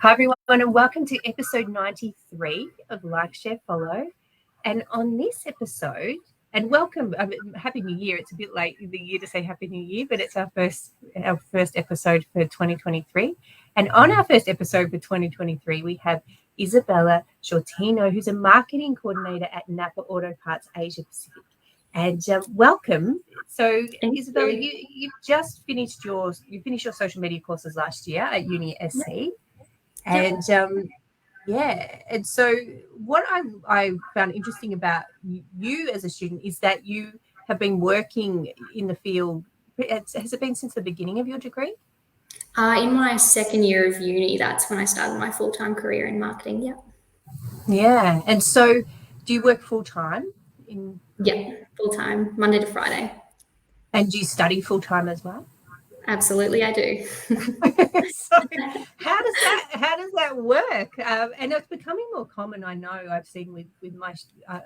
Hi everyone, and welcome to episode 93 of Like, Share, Follow. And on this episode, and welcome, Happy New Year. It's a bit late in the year to say Happy New Year, but it's our first episode for 2023. And on our first episode for 2023, we have Isabella Sciortino, who's a marketing coordinator at NAPA Auto Parts Asia Pacific. And welcome. So, Isabella, you've just finished your social media courses last year at Uni SC. And and so what I found interesting about you as a student is that you have been working in the field. Has it been since the beginning of your degree? In my second year of uni, that's when I started my full-time career in marketing. Yeah. And so do you work full-time? Yeah, full-time, Monday to Friday. And do you study full-time as well? Absolutely, I do. So how does that work? And it's becoming more common. I know I've seen with my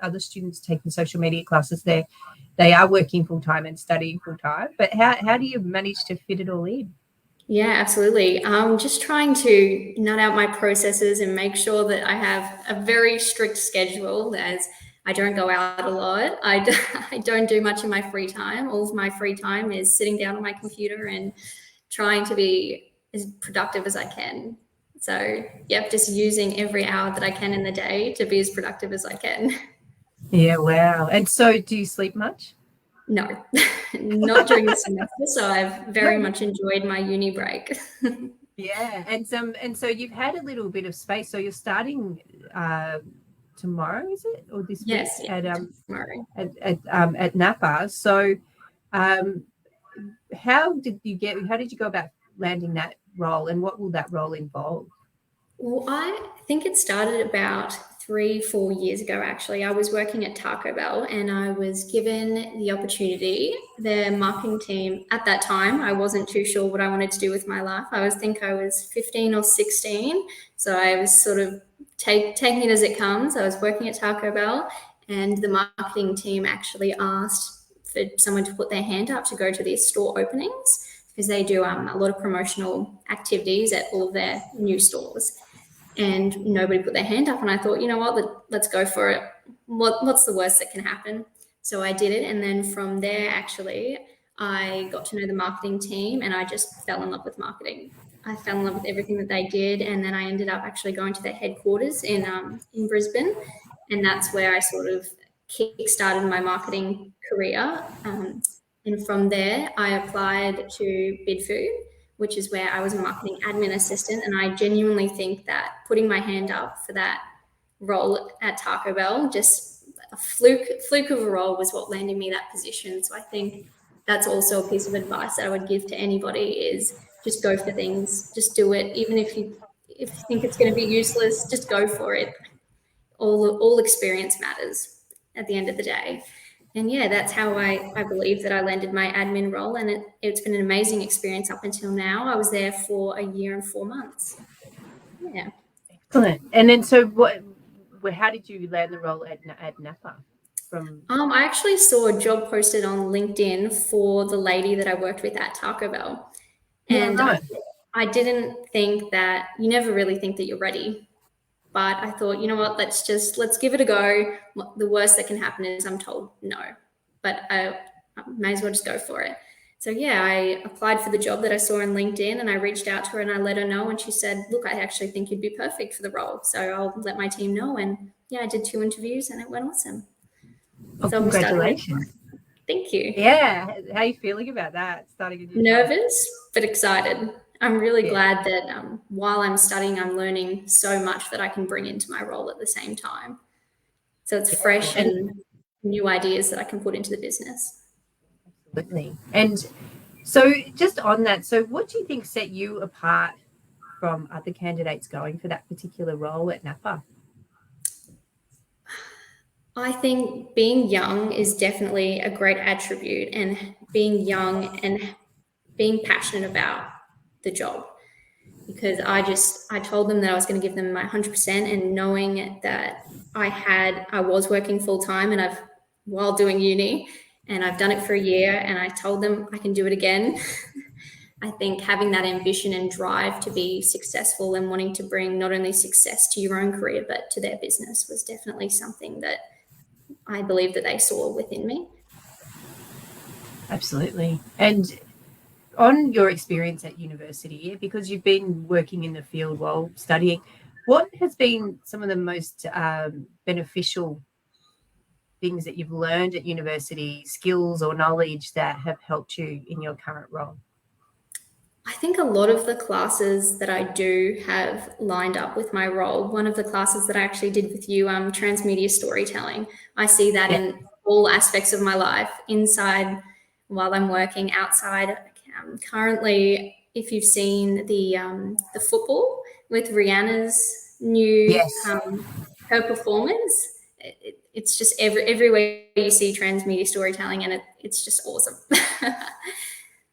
other students taking social media classes. They are working full time and studying full time. But how do you manage to fit it all in? Yeah, absolutely. I'm just trying to nut out my processes and make sure that I have a very strict schedule, as I don't go out a lot. I don't do much in my free time. All of my free time is sitting down on my computer and trying to be as productive as I can. So, just using every hour that I can in the day to be as productive as I can. Yeah, wow. And so do you sleep much? No, not during the semester. So I've very much enjoyed my uni break. Yeah. And so you've had a little bit of space. So you're starting tomorrow, is it? Or this week tomorrow. At NAPA. So how did you go about landing that role, and what will that role involve? Well, I think it started about 3-4 years ago, actually. I was working at Taco Bell and I was given the opportunity. The marketing team at that time, I wasn't too sure what I wanted to do with my life. I was 15 or 16. So I was sort of taking it as it comes. I was working at Taco Bell and the marketing team actually asked for someone to put their hand up to go to their store openings, because they do a lot of promotional activities at all of their new stores. And nobody put their hand up, and I thought, you know what, let's go for it. What's the worst that can happen? So I did it, and then from there, actually, I got to know the marketing team, and I just fell in love with marketing. I fell in love with everything that they did, and then I ended up actually going to their headquarters in Brisbane, and that's where I sort of kick-started my marketing career. And from there, I applied to Bidfood, which is where I was a marketing admin assistant. And I genuinely think that putting my hand up for that role at Taco Bell, just a fluke of a role, was what landed me that position. So I think that's also a piece of advice that I would give to anybody, is just go for things, just do it. Even if you think it's going to be useless, just go for it. All experience matters at the end of the day. And that's how I believe that I landed my admin role, and it's been an amazing experience up until now. I was there for 1 year and 4 months. Yeah. Excellent. And then so how did you land the role at NAPA? I actually saw a job posted on LinkedIn for the lady that I worked with at Taco Bell. And I didn't think that, you never really think that you're ready. But I thought, you know what, let's give it a go. The worst that can happen is I'm told no, but I may as well just go for it. So I applied for the job that I saw on LinkedIn, and I reached out to her and I let her know, and she said, look, I actually think you'd be perfect for the role. So I'll let my team know. And I did 2 interviews and it went awesome. Oh, so congratulations. Thank you. Yeah. How are you feeling about that? Starting a new Nervous, but excited. I'm really glad that while I'm studying, I'm learning so much that I can bring into my role at the same time. So it's fresh and new ideas that I can put into the business. Absolutely. And so just on that, so what do you think set you apart from other candidates going for that particular role at NAPA? I think being young is definitely a great attribute, and being young and being passionate about the job, because I told them that I was going to give them my 100%, and knowing that I was working full time and while doing uni, and I've done it for 1 year, and I told them I can do it again. I think having that ambition and drive to be successful and wanting to bring not only success to your own career, but to their business was definitely something that I believe that they saw within me. Absolutely. And on your experience at university, because you've been working in the field while studying, what has been some of the most beneficial things that you've learned at university, skills or knowledge that have helped you in your current role? I think a lot of the classes that I do have lined up with my role. One of the classes that I actually did with you, transmedia storytelling. I see that in all aspects of my life, inside while I'm working, outside. Currently, if you've seen the football with Rihanna's new her performance, it's just everywhere you see transmedia storytelling, and it's just awesome.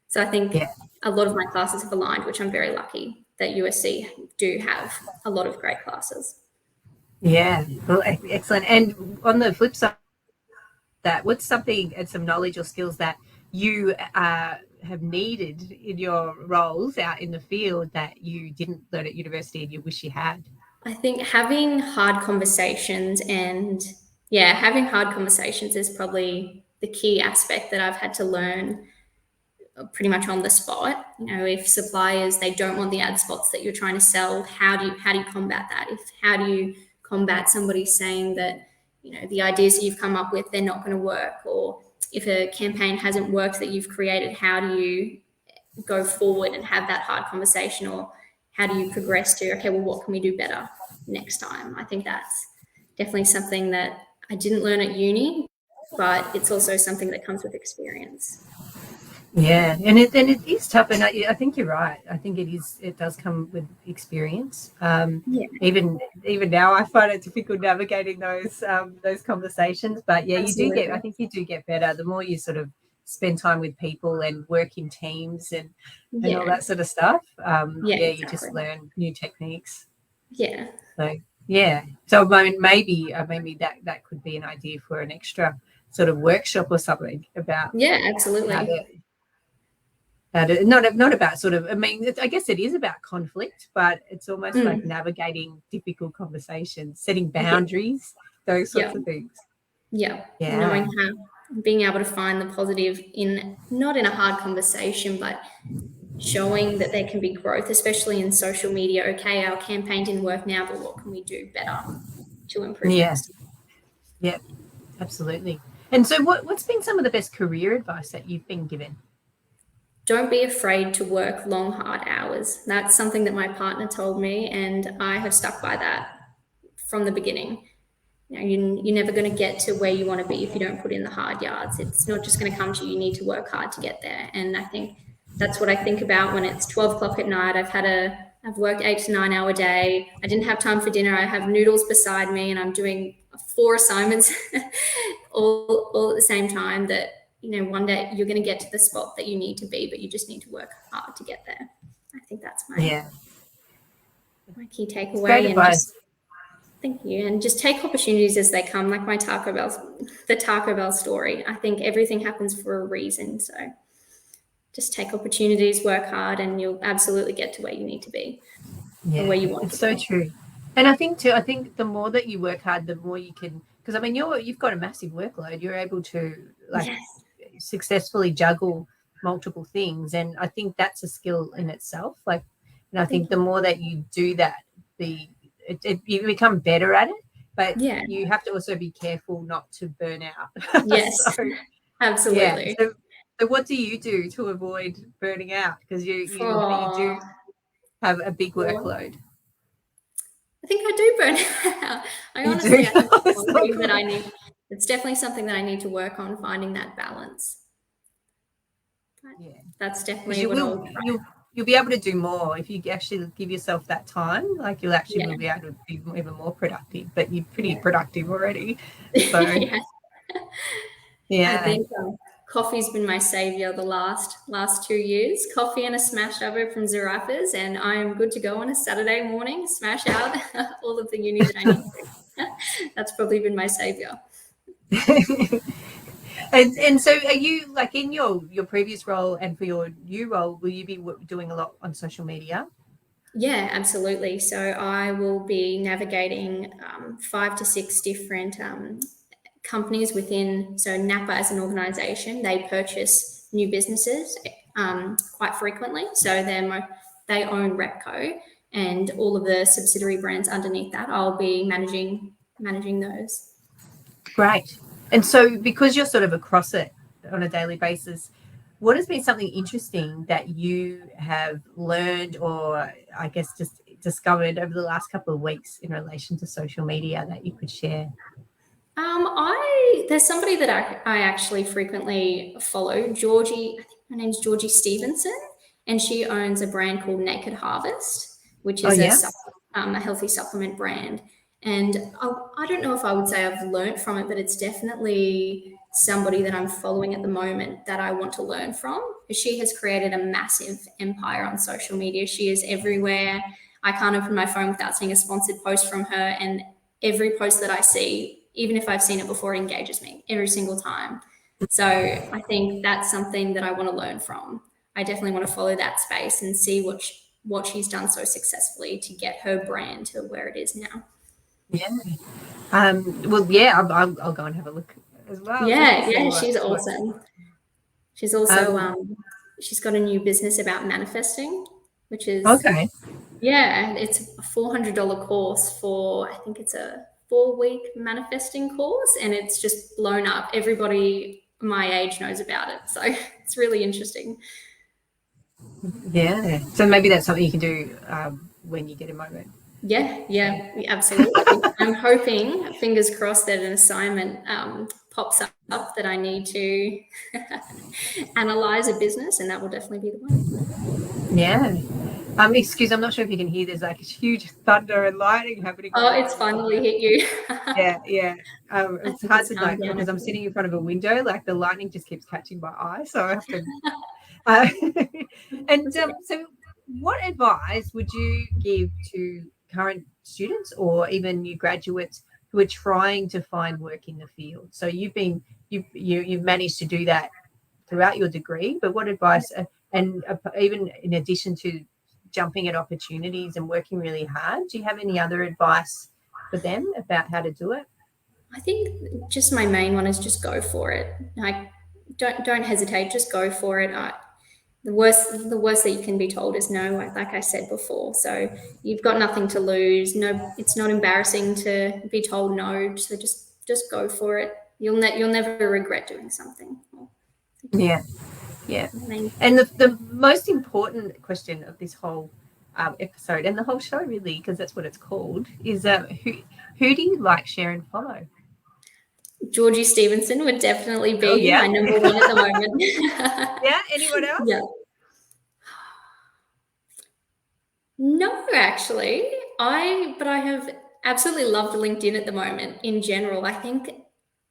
So I think a lot of my classes have aligned, which I'm very lucky that USC do have a lot of great classes. Yeah, well, excellent. And on the flip side, that what's something and some knowledge or skills that you have needed in your roles out in the field that you didn't learn at university and you wish you had? I think having hard conversations having hard conversations is probably the key aspect that I've had to learn pretty much on the spot. If suppliers, they don't want the ad spots that you're trying to sell, how do you combat that? How do you combat somebody saying that, the ideas that you've come up with, they're not going to work? Or if a campaign hasn't worked that you've created, how do you go forward and have that hard conversation? Or how do you progress to, okay, well, what can we do better next time? I think that's definitely something that I didn't learn at uni, but it's also something that comes with experience. Yeah, and it is tough, and I think you're right. I think it does come with experience. Even now, I find it difficult navigating those conversations. But yeah, Absolutely. I think you do get better the more you sort of spend time with people and work in teams and all that sort of stuff. Exactly. You just learn new techniques. Yeah. So yeah, so I mean, maybe that could be an idea for an extra sort of workshop or something about Absolutely. not about sort of, I mean, I guess it is about conflict, but it's almost like navigating difficult conversations, setting boundaries, those sorts of things. Yeah. Knowing how, being able to find the positive not in a hard conversation, but showing that there can be growth, especially in social media. Okay, our campaign didn't work now, but what can we do better to improve next time? Yeah, absolutely. And so what's been some of the best career advice that you've been given? Don't be afraid to work long, hard hours. That's something that my partner told me, and I have stuck by that from the beginning. You're never going to get to where you want to be if you don't put in the hard yards. It's not just going to come to you. You need to work hard to get there. And I think that's what I think about when it's 12 o'clock at night. I've worked 8 to 9 hour day. I didn't have time for dinner. I have noodles beside me and I'm doing 4 assignments all at the same time. That, one day you're going to get to the spot that you need to be, but you just need to work hard to get there. I think that's my key takeaway. Great advice. Thank you. And just take opportunities as they come, like the Taco Bell story. I think everything happens for a reason. So just take opportunities, work hard, and you'll absolutely get to where you need to be. Yeah, where you want it's so true. And I think the more that you work hard, the more you can, because I mean, you've got a massive workload. You're able to successfully juggle multiple things. And I think that's a skill in itself. And I think the more that you do that, you become better at it, but you have to also be careful not to burn out. Yes, absolutely. Yeah. So what do you do to avoid burning out? Because you do have a big workload. I think I do burn out. I honestly, I think it's definitely something that I need to work on, finding that balance. That's definitely what you'll be able to do more if you actually give yourself that time. You'll actually be able to be even more productive, but you're pretty productive already. So I think coffee's been my savior the last 2 years. Coffee and a smash over from Zarafas, and I am good to go on a Saturday morning, smash out all of the uni that I need to. That's probably been my savior. And so are you, like, in your previous role and for your new role, will you be doing a lot on social media? Yeah, absolutely. So I will be navigating 5 to 6 different companies within. So NAPA as an organisation, they purchase new businesses quite frequently. So they own Repco and all of the subsidiary brands underneath that. I'll be managing those. Great. And so because you're sort of across it on a daily basis, what has been something interesting that you have learned, or I guess just discovered over the last couple of weeks in relation to social media that you could share? There's somebody that I actually frequently follow, Georgie. I think her name's Georgie Stevenson, and she owns a brand called Naked Harvest, which Oh, is yeah. a healthy supplement brand. And I don't know if I would say I've learnt from it, but it's definitely somebody that I'm following at the moment that I want to learn from. She has created a massive empire on social media. She is everywhere. I can't open my phone without seeing a sponsored post from her, and every post that I see, even if I've seen it before, it engages me every single time. So I think that's something that I want to learn from. I definitely want to follow that space and see what she's done so successfully to get her brand to where it is now. Yeah. Well, yeah, I'll go and have a look as well. Yeah, she's awesome. She's also she's got a new business about manifesting, which is okay. yeah, it's a $400 course for, I think it's a 4-week manifesting course, and it's just blown up. Everybody my age knows about it, so it's really interesting. Yeah. So maybe that's something you can do when you get a moment. Yeah, absolutely. I'm hoping, fingers crossed, that an assignment pops up that I need to analyze a business, and that will definitely be the one. Yeah. Excuse, I'm not sure if you can hear. There's like huge thunder and lightning happening. Oh, it's finally hit you. Yeah. It's hard to know because I'm down. sitting in front of a window. Like the lightning just keeps catching my eye, so I have to. And so, what advice would you give to current students or even new graduates who are trying to find work in the field? So you've managed to do that throughout your degree, but what advice, and even in addition to jumping at opportunities and working really hard, do you have any other advice for them about how to do it? I think just my main one is just go for it. Like, don't hesitate. Just go for it. The worst that you can be told is no. Like I said before. So you've got nothing to lose. No, it's not embarrassing to be told no. So just go for it. You'll never regret doing something. Yeah. And the most important question of this whole episode and the whole show, really, because that's what it's called, is who do you like, share, and follow? Georgie Stevenson would definitely be my number one at the moment. Yeah. Anyone else? Yeah. No, actually, but I have absolutely loved LinkedIn at the moment in general. I think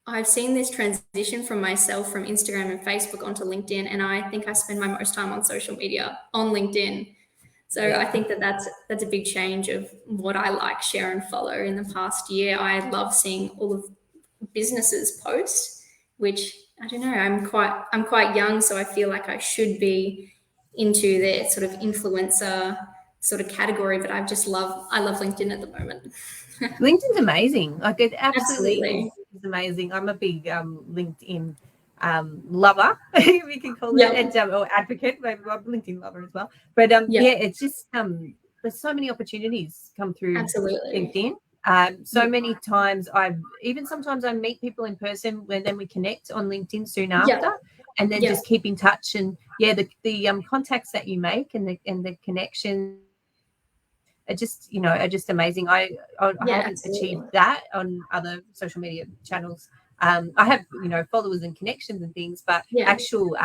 I've seen this transition from myself from Instagram and Facebook onto LinkedIn, and I think I spend my most time on social media on LinkedIn. So I think that's a big change of what I like, share, and follow. In the past year, I love seeing all of businesses post, which I don't know. I'm quite young, so I feel like I should be into the sort of influencer sort of category, but I love LinkedIn at the moment. LinkedIn's amazing. Like, it Absolutely is amazing. I'm a big LinkedIn lover, if we can call it, or advocate. Maybe I'm a LinkedIn lover as well. But it's just there's so many opportunities come through LinkedIn. So many times sometimes I meet people in person where then we connect on LinkedIn soon after, and then just keep in touch. And the contacts that you make and the connections are just amazing. I haven't achieved that on other social media channels. I have followers and connections and things, but actual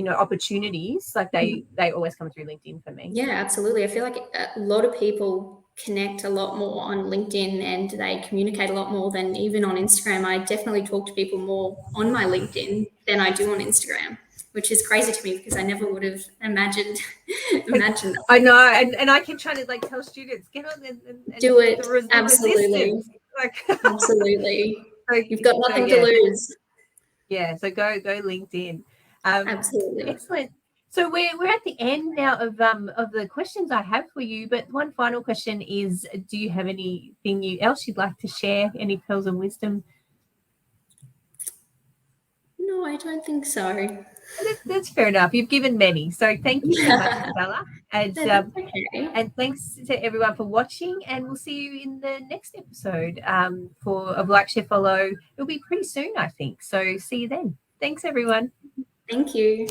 opportunities, like they always come through LinkedIn for me. Yeah, absolutely. I feel like a lot of people connect a lot more on LinkedIn and they communicate a lot more than even on Instagram. I definitely talk to people more on my LinkedIn than I do on Instagram, which is crazy to me because I never would have imagined that. I know, and I keep trying to tell students, get on and do it. Absolutely. Absolutely. You've got nothing to lose. Yeah, so go LinkedIn. Absolutely. Excellent. So we're at the end now of the questions I have for you. But one final question is: do you have anything else you'd like to share? Any pearls of wisdom? No, I don't think so. That's fair enough. You've given many, so thank you so much, Isabella. And No, that's okay. and thanks to everyone for watching. And we'll see you in the next episode for of Like Share Follow. It'll be pretty soon, I think. So see you then. Thanks, everyone. Thank you.